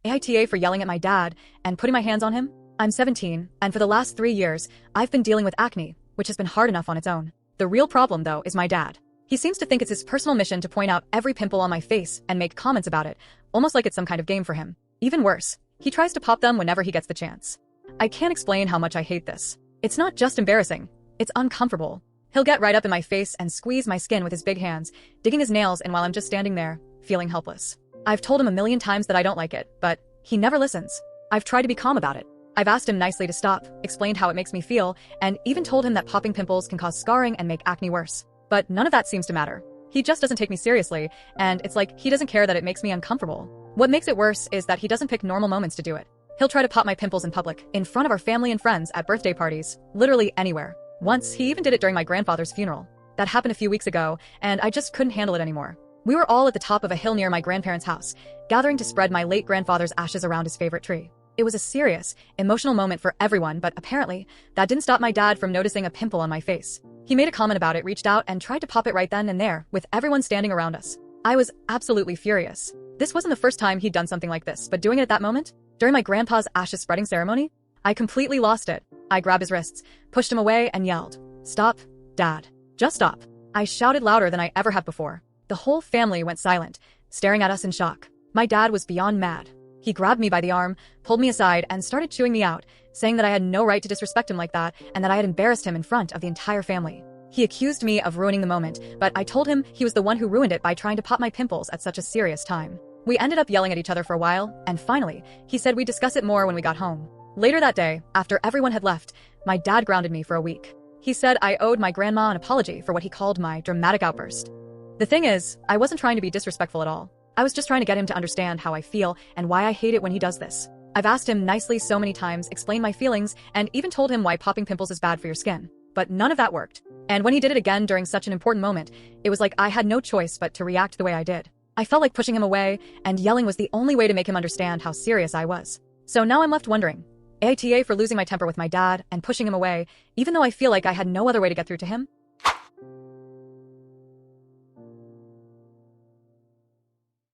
AITA for yelling at my dad and putting my hands on him? I'm 17, and for the last 3 years, I've been dealing with acne, which has been hard enough on its own. The real problem, though, is my dad. He seems to think it's his personal mission to point out every pimple on my face and make comments about it, almost like it's some kind of game for him. Even worse, he tries to pop them whenever he gets the chance. I can't explain how much I hate this. It's not just embarrassing, it's uncomfortable. He'll get right up in my face and squeeze my skin with his big hands, digging his nails in while I'm just standing there, feeling helpless. I've told him a million times that I don't like it, but he never listens. I've tried to be calm about it. I've asked him nicely to stop, explained how it makes me feel, and even told him that popping pimples can cause scarring and make acne worse. But none of that seems to matter. He just doesn't take me seriously, and it's like he doesn't care that it makes me uncomfortable. What makes it worse is that he doesn't pick normal moments to do it. He'll try to pop my pimples in public, in front of our family and friends, at birthday parties, literally anywhere. Once, he even did it during my grandfather's funeral. That happened a few weeks ago, and I just couldn't handle it anymore. We were all at the top of a hill near my grandparents' house, gathering to spread my late grandfather's ashes around his favorite tree. It was a serious, emotional moment for everyone, but apparently, that didn't stop my dad from noticing a pimple on my face. He made a comment about it, reached out, and tried to pop it right then and there, with everyone standing around us. I was absolutely furious. This wasn't the first time he'd done something like this, but doing it at that moment, during my grandpa's ashes spreading ceremony, I completely lost it. I grabbed his wrists, pushed him away, and yelled, "Stop, Dad. Just stop." I shouted louder than I ever have before. The whole family went silent, staring at us in shock. My dad was beyond mad. He grabbed me by the arm, pulled me aside, and started chewing me out, saying that I had no right to disrespect him like that and that I had embarrassed him in front of the entire family. He accused me of ruining the moment, but I told him he was the one who ruined it by trying to pop my pimples at such a serious time. We ended up yelling at each other for a while, and finally, he said we'd discuss it more when we got home. Later that day, after everyone had left, my dad grounded me for a week. He said I owed my grandma an apology for what he called my dramatic outburst. The thing is, I wasn't trying to be disrespectful at all. I was just trying to get him to understand how I feel and why I hate it when he does this. I've asked him nicely so many times, explained my feelings, and even told him why popping pimples is bad for your skin. But none of that worked. And when he did it again during such an important moment, it was like I had no choice but to react the way I did. I felt like pushing him away, and yelling was the only way to make him understand how serious I was. So now I'm left wondering, AITA for losing my temper with my dad and pushing him away, even though I feel like I had no other way to get through to him?